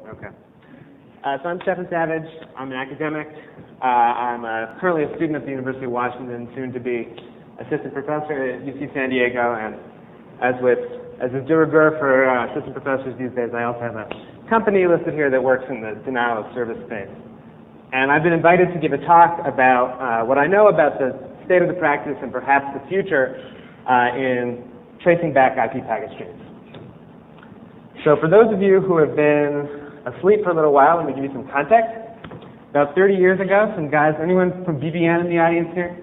Okay. So I'm Stefan. I'm an academic. I'm currently a student at the University of Washington, soon to be assistant professor at UC San Diego. And as is de rigueur for assistant professors these days, I also have a company listed here that works in the denial of service space. And I've been invited to give a talk about what I know about the state of the practice and perhaps the future in tracing back IP packet streams. So for those of you who have been asleep for a little while, let me give you some context. About 30 years ago, some guys, anyone from BBN in the audience here?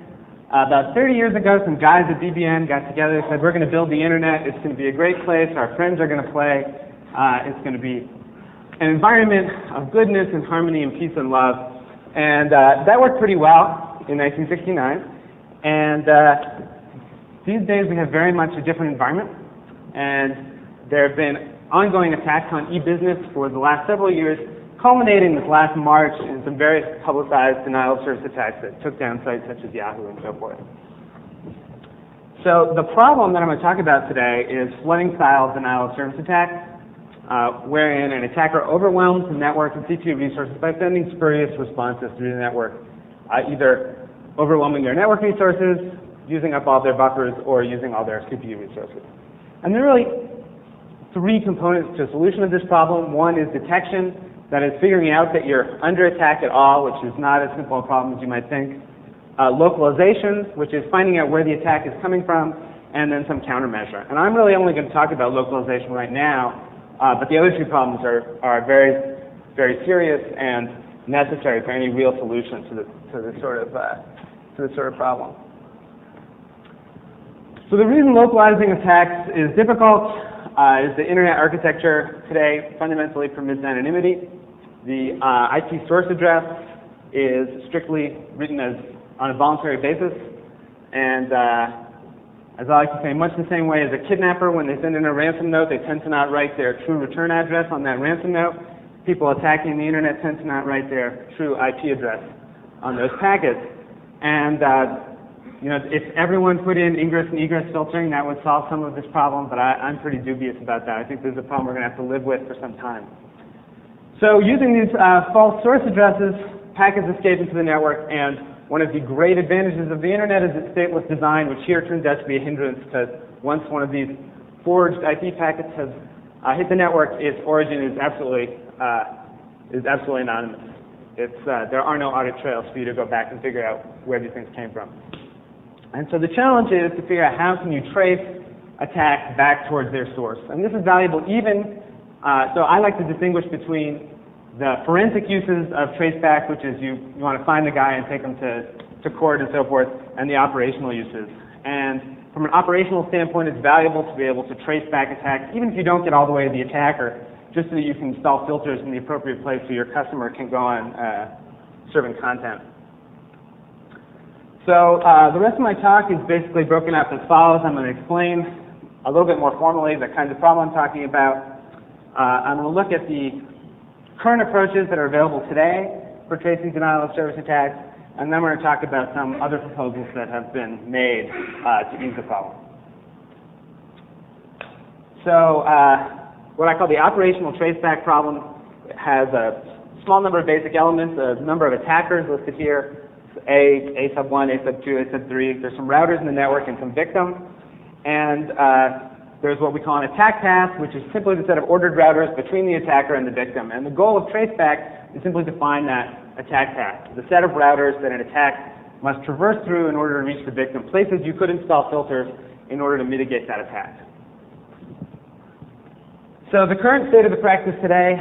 About 30 years ago, some guys at BBN got together and said, we're going to build the internet. It's going to be a great place. Our friends are going to play. It's going to be an environment of goodness and harmony and peace and love. And that worked pretty well in 1969. And these days we have very much a different environment. And there have been ongoing attacks on e-business for the last several years, culminating this last March in some very publicized denial of service attacks that took down sites such as Yahoo and so forth. So the problem that I'm going to talk about today is flooding-style denial of service attacks, wherein an attacker overwhelms the network and CPU resources by sending spurious responses through the network, either overwhelming their network resources, using up all their buffers, or using all their CPU resources. And there are really three components to a solution of this problem. One is detection, that is figuring out that you're under attack at all, which is not as simple a problem as you might think. Localization, which is finding out where the attack is coming from, and then some countermeasure. And I'm really only going to talk about localization right now, but the other two problems are very, very serious and necessary for any real solution to this sort of problem. So the reason localizing attacks is difficult is the internet architecture today fundamentally permits anonymity. The IP source address is strictly written on a voluntary basis, and as I like to say, much the same way as a kidnapper, when they send in a ransom note, they tend to not write their true return address on that ransom note. People attacking the internet tend to not write their true IP address on those packets. And if everyone put in ingress and egress filtering, that would solve some of this problem, but I'm pretty dubious about that. I think this is a problem we're going to have to live with for some time. So using these false source addresses, packets escape into the network, and one of the great advantages of the internet is its stateless design, which here turns out to be a hindrance, because once one of these forged IP packets has hit the network, its origin is absolutely anonymous. There are no audit trails for you to go back and figure out where these things came from. And so the challenge is to figure out how can you trace attacks back towards their source. And this is valuable even, so I like to distinguish between the forensic uses of traceback, which is you want to find the guy and take him to court and so forth, and the operational uses. And from an operational standpoint, it's valuable to be able to trace back attacks, even if you don't get all the way to the attacker, just so that you can install filters in the appropriate place so your customer can go on serving content. So the rest of my talk is basically broken up as follows. I'm going to explain a little bit more formally the kinds of problem I'm talking about. I'm going to look at the current approaches that are available today for tracing denial of service attacks, and then we're going to talk about some other proposals that have been made to ease the problem. So what I call the operational traceback problem has a small number of basic elements, a number of attackers listed here. A sub 1, A sub 2, A sub 3. There's some routers in the network and some victims. And there's what we call an attack path, which is simply the set of ordered routers between the attacker and the victim. And the goal of traceback is simply to find that attack path, the set of routers that an attack must traverse through in order to reach the victim, places you could install filters in order to mitigate that attack. So the current state of the practice today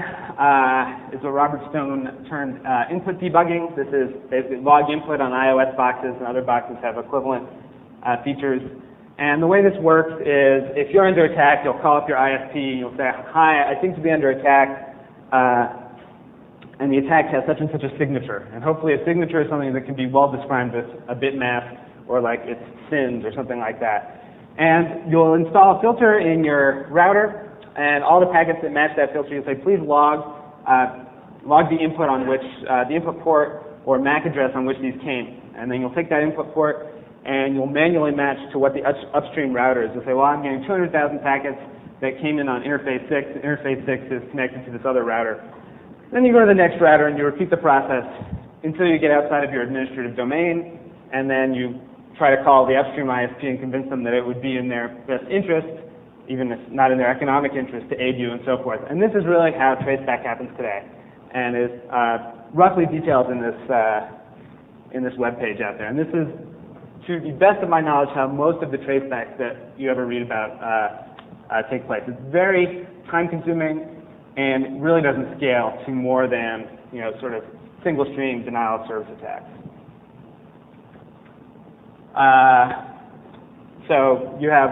is what Robert Stone termed input debugging. This is basically log input on iOS boxes, and other boxes have equivalent features. And the way this works is if you're under attack, you'll call up your ISP, you'll say, hi, I seem to be under attack, and the attack has such and such a signature. And hopefully a signature is something that can be well described as a bitmap, or like it's SINs or something like that. And you'll install a filter in your router, and all the packets that match that filter, you'll say, please log the input on which, the input port or MAC address on which these came. And then you'll take that input port and you'll manually match to what the upstream router is. You'll say, well, I'm getting 200,000 packets that came in on interface 6. Interface 6 is connected to this other router. Then you go to the next router and you repeat the process until you get outside of your administrative domain, and then you try to call the upstream ISP and convince them that it would be in their best interest, even if not in their economic interest, to aid you and so forth. And this is really how traceback happens today, and is roughly detailed in this web page out there. And this is, to the best of my knowledge, how most of the tracebacks that you ever read about take place. It's very time-consuming and really doesn't scale to more than, you know, sort of single-stream denial of service attacks. So you have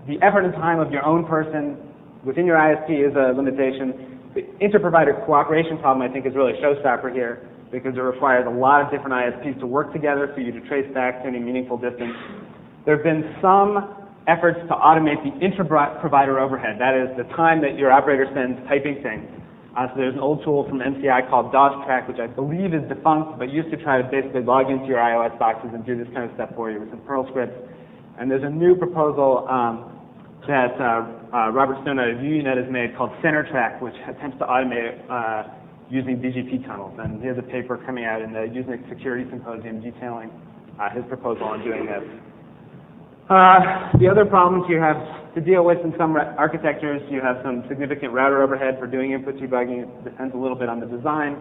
the effort and time of your own person within your ISP is a limitation. The inter-provider cooperation problem, I think, is really a showstopper here, because it requires a lot of different ISPs to work together for you to trace back to any meaningful distance. There have been some efforts to automate the inter-provider overhead. That is the time that your operator spends typing things. So there's an old tool from MCI called DOS-Track, which I believe is defunct, but used to try to basically log into your iOS boxes and do this kind of stuff for you with some Perl scripts. And there's a new proposal that Robert Stone at UUNet has made called CenterTrack, which attempts to automate it using BGP tunnels. And he has a paper coming out in the Usenix Security Symposium detailing his proposal on doing this. The other problems you have to deal with in some architectures, you have some significant router overhead for doing input debugging. It depends a little bit on the design.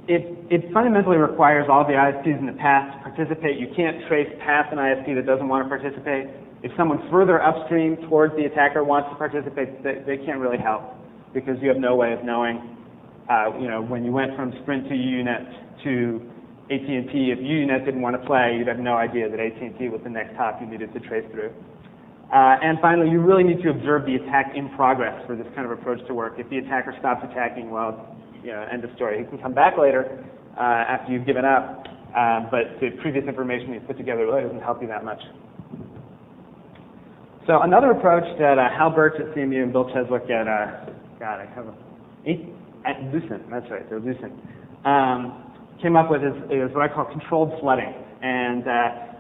It fundamentally requires all the ISPs in the path to participate. You can't trace past an ISP that doesn't want to participate. If someone further upstream towards the attacker wants to participate, they can't really help, because you have no way of knowing, you know, when you went from Sprint to UUNet to AT&T, if UUNet didn't want to play, you'd have no idea that AT&T was the next hop you needed to trace through. And finally, you really need to observe the attack in progress for this kind of approach to work. If the attacker stops attacking, well, you know, end of story. He can come back later after you've given up, but the previous information he's put together really doesn't help you that much. So another approach that Hal Burch at CMU and Bill Cheswick at, at Lucent, that's right, they're Lucent, came up with is what I call controlled flooding. And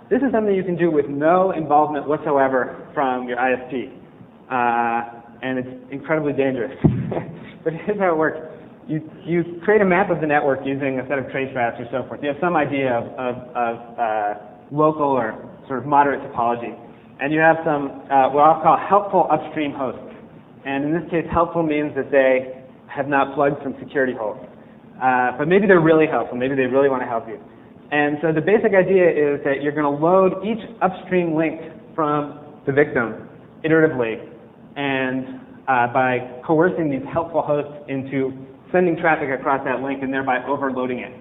this is something you can do with no involvement whatsoever from your ISP. And it's incredibly dangerous. But here's how it works. You create a map of the network using a set of trace routes or so forth. You have some idea of local or sort of moderate topology. And you have some, what I'll call helpful upstream hosts. And in this case, helpful means that they have not plugged some security holes. But maybe they're really helpful. Maybe they really want to help you. And so the basic idea is that you're going to load each upstream link from the victim iteratively, and by coercing these helpful hosts into sending traffic across that link and thereby overloading it.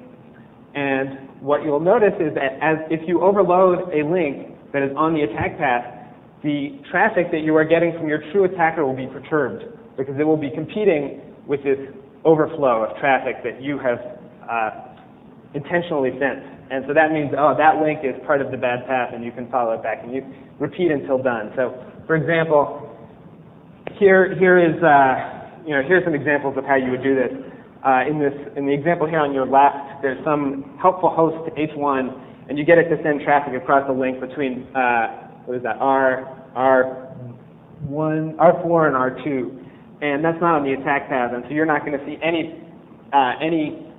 And what you'll notice is that if you overload a link that is on the attack path, the traffic that you are getting from your true attacker will be perturbed, because it will be competing with this overflow of traffic that you have intentionally sent. And so that means, oh, that link is part of the bad path, and you can follow it back, and you repeat until done. So, for example, here's some examples of how you would do this. In the example here on your left, there's some helpful host to H1, and you get it to send traffic across the link between what is that, R4 and R2. And that's not on the attack path, and so you're not going to see any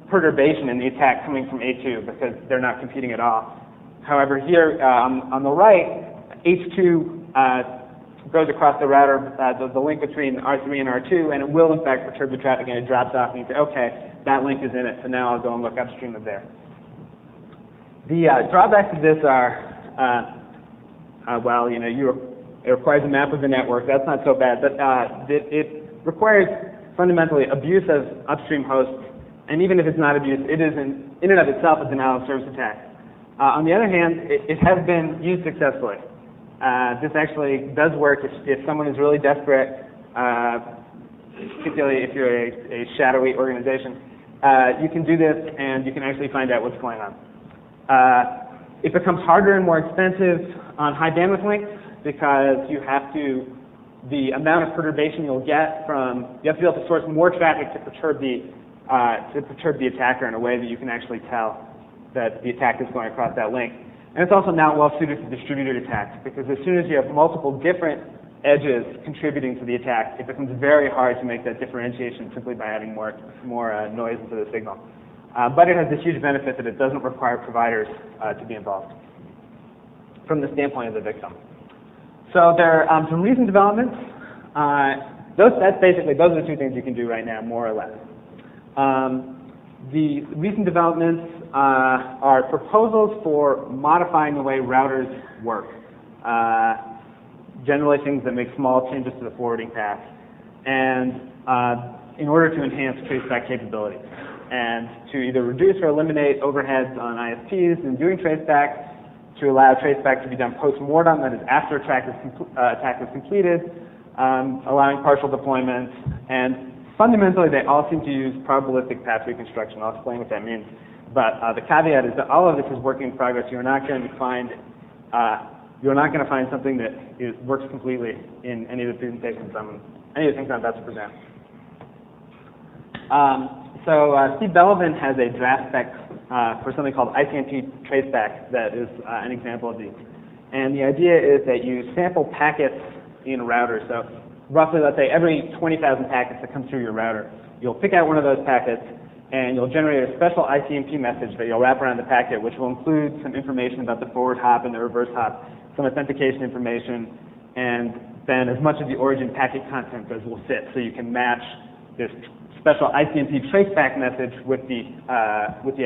perturbation in the attack coming from A2, because they're not competing at all. However, here on the right, H2 goes across the router, the link between R3 and R2, and it will in fact perturb the traffic, and it drops off, and you say, okay, that link is in it, so now I'll go and look upstream of there. The drawbacks of this are, well, you know, it requires a map of the network. That's not so bad, but it requires fundamentally abuse of upstream hosts, and even if it's not abuse, it is in and of itself a denial of service attack. On the other hand, it has been used successfully. This actually does work if someone is really desperate, particularly if you're a shadowy organization. You can do this, and you can actually find out what's going on. It becomes harder and more expensive on high bandwidth links, because the amount of perturbation you'll get you have to be able to source more traffic to perturb the attacker in a way that you can actually tell that the attack is going across that link. And it's also not well suited to distributed attacks, because as soon as you have multiple different edges contributing to the attack, it becomes very hard to make that differentiation simply by adding more noise into the signal. But it has this huge benefit that it doesn't require providers to be involved from the standpoint of the victim. So there are some recent developments. Those are the two things you can do right now, more or less. The recent developments are proposals for modifying the way routers work. Generally things that make small changes to the forwarding path, and in order to enhance traceback capabilities, and to either reduce or eliminate overheads on ISPs in doing traceback, to allow traceback to be done post-mortem, that is after attack is completed, allowing partial deployment, and fundamentally they all seem to use probabilistic path reconstruction. I'll explain what that means. But the caveat is that all of this is work in progress. You're not going to find something that works completely in any of the presentations any of the things I'm about to present. Steve Bellovin has a draft spec for something called ICMP Traceback that is an example of these. And the idea is that you sample packets in a router. So roughly, let's say every 20,000 packets that come through your router, you'll pick out one of those packets and you'll generate a special ICMP message that you'll wrap around the packet, which will include some information about the forward hop and the reverse hop, some authentication information, and then as much of the origin packet content as will fit, so you can match this special ICMP traceback message with the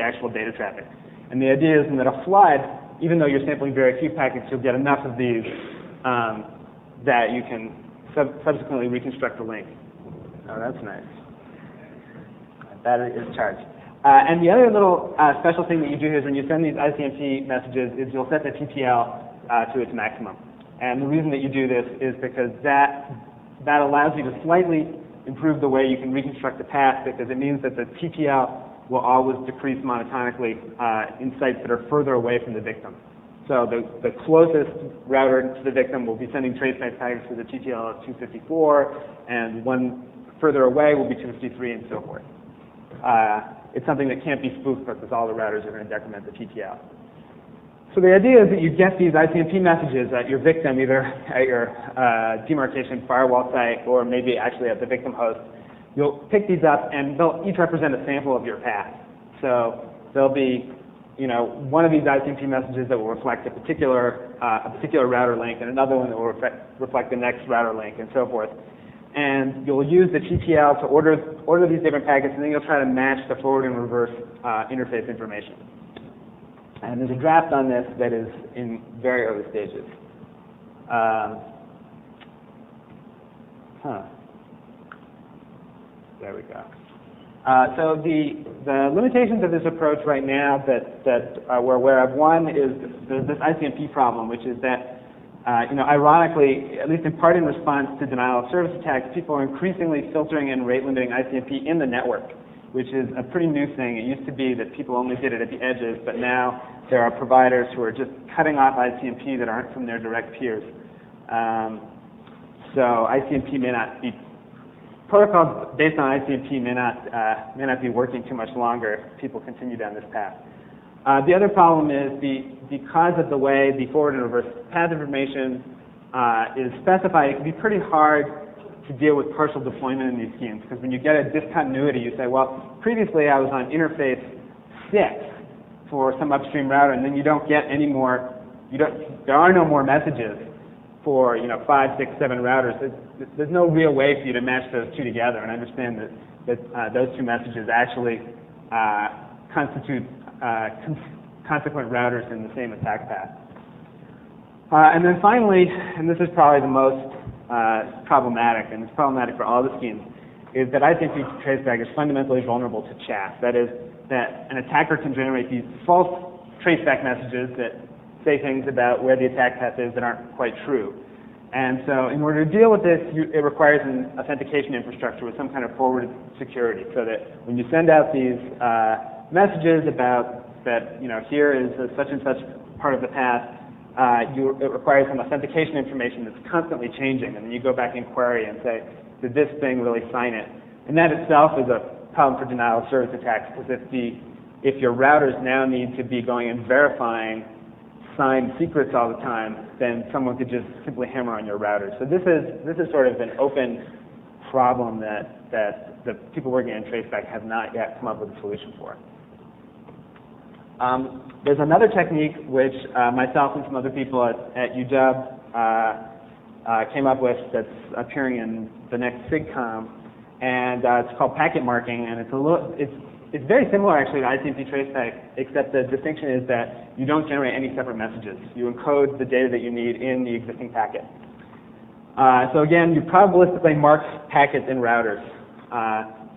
actual data traffic. And the idea is that a flood, even though you're sampling very few packets, you'll get enough of these that you can subsequently reconstruct the link. Oh, that's nice. Battery is charged. And the other little special thing that you do here is when you send these ICMP messages is you'll set the TTL to its maximum. And the reason that you do this is because that allows you to slightly improve the way you can reconstruct the path, because it means that the TTL will always decrease monotonically in sites that are further away from the victim. So the closest router to the victim will be sending traceback packets with a TTL of 254, and one further away will be 253, and so forth. It's something that can't be spoofed because all the routers are going to decrement the TTL. So the idea is that you get these ICMP messages at your victim, either at your demarcation firewall site or maybe actually at the victim host. You'll pick these up, and they'll each represent a sample of your path. So there'll be, one of these ICMP messages that will reflect a particular router link, and another one that will reflect the next router link, and so forth. And you'll use the TTL to order these different packets, and then you'll try to match the forward and reverse interface information. And there's a draft on this that is in very early stages. There we go. So the limitations of this approach right now that we're aware of, one is there's this ICMP problem, which is that, ironically, at least in part in response to denial of service attacks, people are increasingly filtering and rate limiting ICMP in the network, which is a pretty new thing. It used to be that people only did it at the edges, but now there are providers who are just cutting off ICMP that aren't from their direct peers. So ICMP may not be, protocols based on ICMP may not be working too much longer if people continue down this path. The other problem is because of the way the forward and reverse path information is specified, it can be pretty hard to deal with partial deployment in these schemes, because when you get a discontinuity, you say, well, previously I was on interface 6 for some upstream router, and then you don't get any more, there are no more messages for 5, 6, 7 routers. There's no real way for you to match those two together, and I understand that those two messages actually constitute consequent routers in the same attack path. And then finally, and this is probably the most problematic, and it's problematic for all the schemes, is that ICMP traceback is fundamentally vulnerable to chaff. That is, that an attacker can generate these false traceback messages that say things about where the attack path is that aren't quite true. And so in order to deal with this, it requires an authentication infrastructure with some kind of forward security, so that when you send out these messages about that, here is a such and such part of the path, it requires some authentication information that's constantly changing, and then you go back and query and say, did this thing really sign it? And that itself is a problem for denial of service attacks, because if your routers now need to be going and verifying signed secrets all the time, then someone could just simply hammer on your router. So this is sort of an open problem that the people working on Traceback have not yet come up with a solution for. There's another technique which myself and some other people at UW came up with that's appearing in the next SIGCOMM, and it's called packet marking, and it's very similar actually to ICMP Traceback, except the distinction is that you don't generate any separate messages. You encode the data that you need in the existing packet. So again, you probabilistically mark packets in routers.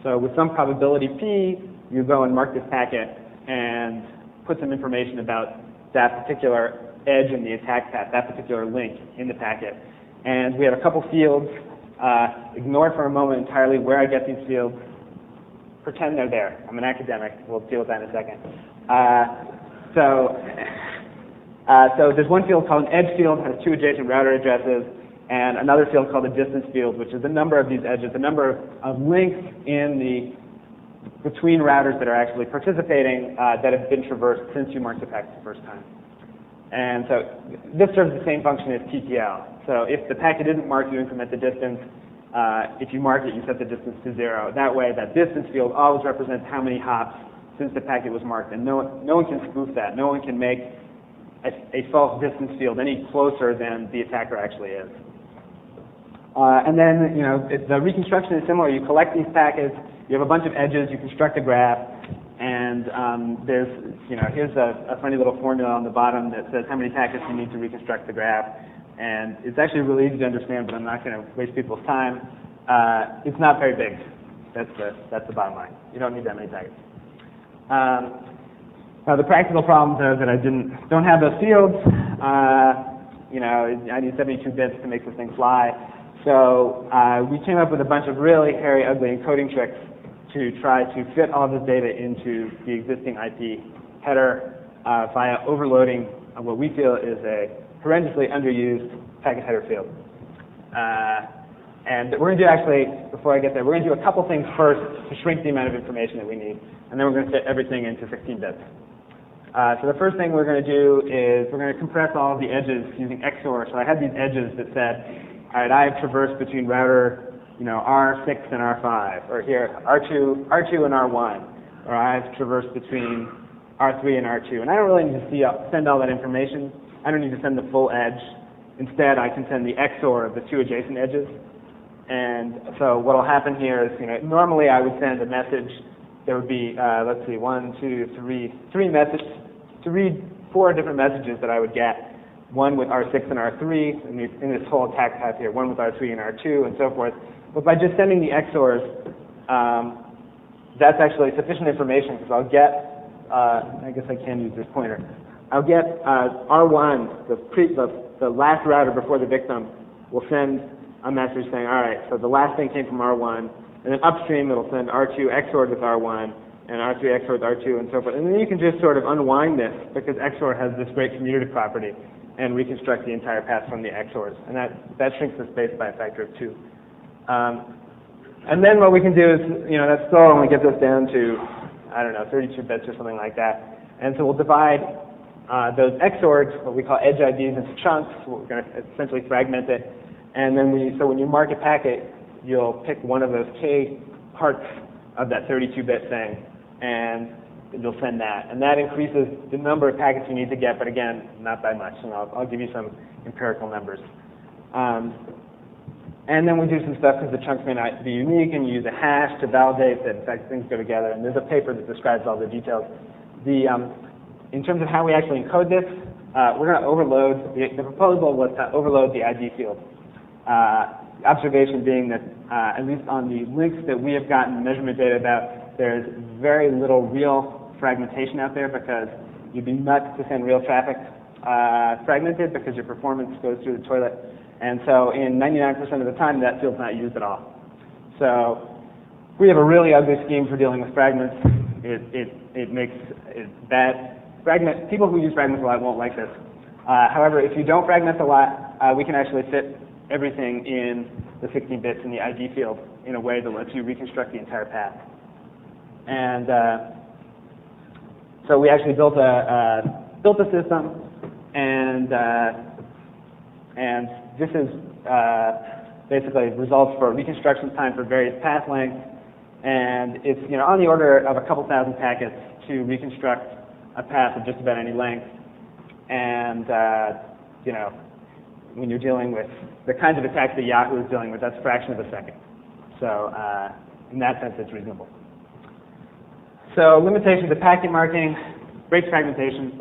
So with some probability P, you go and mark this packet and put some information about that particular edge in the attack path, that particular link in the packet. And we have a couple fields. Ignore for a moment entirely where I get these fields. Pretend they're there. I'm an academic. We'll deal with that in a second. So there's one field called an edge field, has 2 adjacent router addresses, and another field called a distance field, which is the number of these edges, the number of links between routers that are actually participating that have been traversed since you marked the packet the first time. And so this serves the same function as TTL. So if the packet isn't marked, you increment the distance. If you mark it, you set the distance to 0. That way, that distance field always represents how many hops since the packet was marked, and no one can spoof that. No one can make a false distance field any closer than the attacker actually is. And then, the reconstruction is similar. You collect these packets, you have a bunch of edges, you construct a graph, and here's a funny little formula on the bottom that says how many packets you need to reconstruct the graph. And it's actually really easy to understand, but I'm not going to waste people's time. It's not very big. That's the bottom line. You don't need that many packets. Now the practical problems are that I don't have those fields. I need 72 bits to make this thing fly. So we came up with a bunch of really hairy, ugly encoding tricks to try to fit all this data into the existing IP header via overloading what we feel is a horrendously underused packet header field. And we're going to do actually, before I get there, we're going to do a couple things first to shrink the amount of information that we need, and then we're going to fit everything into 16 bits. So the first thing we're going to do is we're going to compress all of the edges using XOR. So I had these edges that said, all right, I have traversed between router R6 and R5, or here R2 and R1, or I have traversed between R3 and R2. And I don't really need to send all that information. I don't need to send the full edge. Instead, I can send the XOR of the 2 adjacent edges. And so what will happen here is, normally I would send a message. There would be, let's see, 4 different messages that I would get. One with R6 and R3 in this whole attack path here. One with R3 and R2, and so forth. But by just sending the XORs, that's actually sufficient information because I'll get. I guess I can use this pointer. I'll get R1, the last router before the victim, will send a message saying, all right, so the last thing came from R1, and then upstream it'll send R2 XORed with R1, and R3 XORed with R2, and so forth. And then you can just sort of unwind this because XOR has this great commutative property and reconstruct the entire path from the XORs. And that shrinks the space by a factor of 2. And then what we can do is, that still only gets us down to, 32 bits or something like that. And so we'll divide those XORs, what we call edge-ids, into chunks. We're going to essentially fragment it. And then so when you mark a packet, you'll pick one of those K parts of that 32-bit thing, and you'll send that. And that increases the number of packets you need to get, but again, not by much. And I'll give you some empirical numbers. And then we do some stuff because the chunks may not be unique, and you use a hash to validate that, in fact, things go together. And there's a paper that describes all the details. In terms of how we actually encode this, we're going to overload. The proposal was to overload the ID field. Observation being that, at least on the links that we have gotten measurement data about, there's very little real fragmentation out there because you'd be nuts to send real traffic fragmented because your performance goes through the toilet. And so in 99% of the time, that field's not used at all. So we have a really ugly scheme for dealing with fragments. It makes it bad. People who use fragments a lot won't like this. However, if you don't fragment a lot, we can actually fit everything in the 16 bits in the ID field in a way that lets you reconstruct the entire path. And so we actually built a system, and And this is basically results for reconstruction time for various path lengths. And it's on the order of a couple thousand packets to reconstruct a path of just about any length. And when you're dealing with the kinds of attacks that Yahoo is dealing with, that's a fraction of a second. So in that sense, it's reasonable. So limitations of packet marking, breaks fragmentation.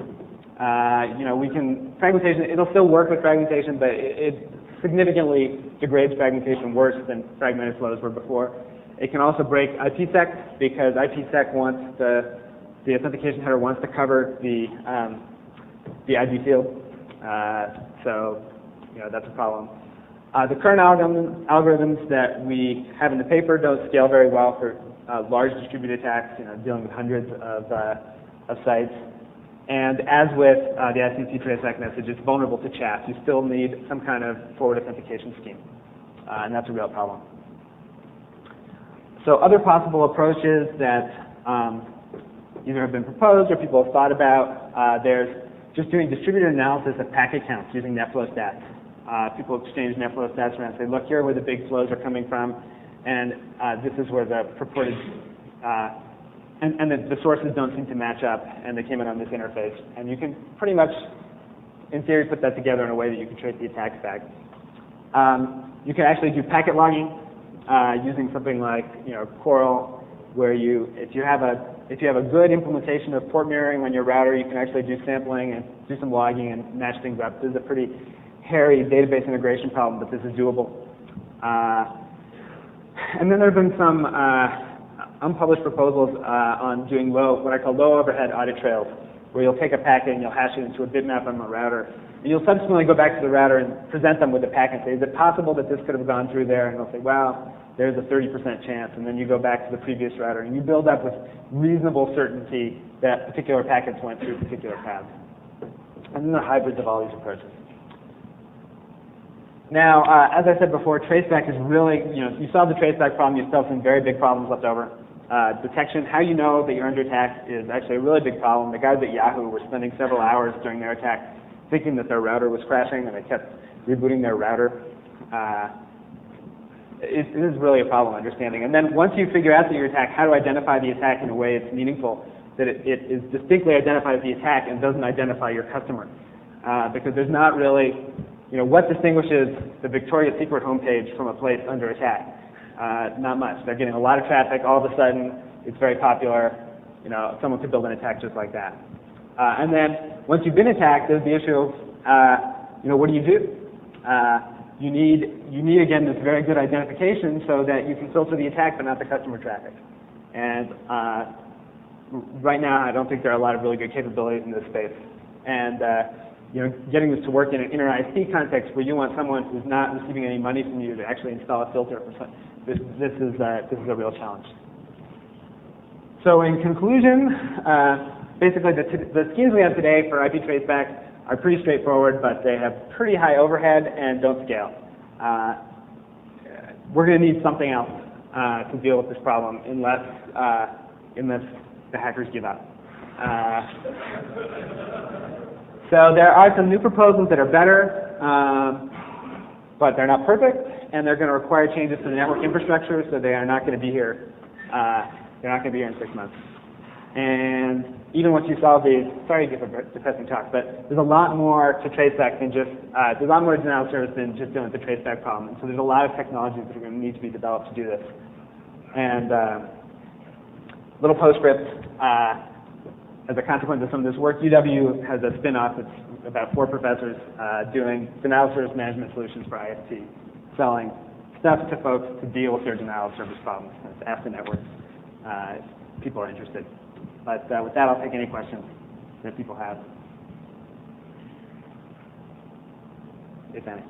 Fragmentation, it'll still work with fragmentation, but it significantly degrades fragmentation worse than fragmented flows were before. It can also break IPsec because IPsec wants the authentication header wants to cover the ID field. So that's a problem. The current algorithms that we have in the paper don't scale very well for large distributed attacks, dealing with hundreds of sites. And as with the ICMP traceback message, it's vulnerable to chaff. You still need some kind of forward authentication scheme, and that's a real problem. So other possible approaches that either have been proposed or people have thought about, there's just doing distributed analysis of packet counts using netflow stats. People exchange netflow stats around and say, look, here are where the big flows are coming from, and this is where the purported, and the sources don't seem to match up, and they came in on this interface. And you can pretty much, in theory, put that together in a way that you can trace the attacks back. You can actually do packet logging using something like Coral, where if you have a good implementation of port mirroring on your router, you can actually do sampling and do some logging and match things up. This is a pretty hairy database integration problem, but this is doable. And then there have been some unpublished proposals on doing what I call low overhead audit trails, where you'll take a packet and you'll hash it into a bitmap on the router. And you'll subsequently go back to the router and present them with the packet and say, is it possible that this could have gone through there? And they'll say, well, there's a 30% chance. And then you go back to the previous router and you build up with reasonable certainty that particular packets went through particular paths. And then the hybrids of all these approaches. Now, as I said before, traceback is really, you solve the traceback problem, you still have some very big problems left over. Detection, how you know that you're under attack is actually a really big problem. The guys at Yahoo were spending several hours during their attack thinking that their router was crashing, and they kept rebooting their router. It is really a problem understanding. And then once you figure out that you're attacked, how to identify the attack in a way it's meaningful, that it is distinctly identifies the attack and doesn't identify your customer. Because there's not really, what distinguishes the Victoria's Secret homepage from a place under attack? Not much. They're getting a lot of traffic. All of a sudden, it's very popular. Someone could build an attack just like that. And then once you've been attacked, there's the issue of, what do? You need again this very good identification so that you can filter the attack but not the customer traffic. And right now, I don't think there are a lot of really good capabilities in this space. And getting this to work in an inter-ISP context where you want someone who's not receiving any money from you to actually install a filter, this is a real challenge. So in conclusion, basically the schemes we have today for IP traceback are pretty straightforward, but they have pretty high overhead and don't scale. We're going to need something else to deal with this problem unless the hackers give up. So there are some new proposals that are better, but they're not perfect, and they're going to require changes to the network infrastructure, so they are not going to be here. They're not going to be here in 6 months. And even once you solve these, sorry to give a depressing talk, but there's a lot more to traceback than just, there's a lot more denial of service than just dealing with the traceback problem. And so there's a lot of technologies that are going to need to be developed to do this. And little postscript, as a consequence of some of this work, UW has a spin-off. It's about 4 professors doing denial of service management solutions for ISP, selling stuff to folks to deal with their denial of service problems. It's Ask the Networks if people are interested. But with that, I'll take any questions that people have, if any.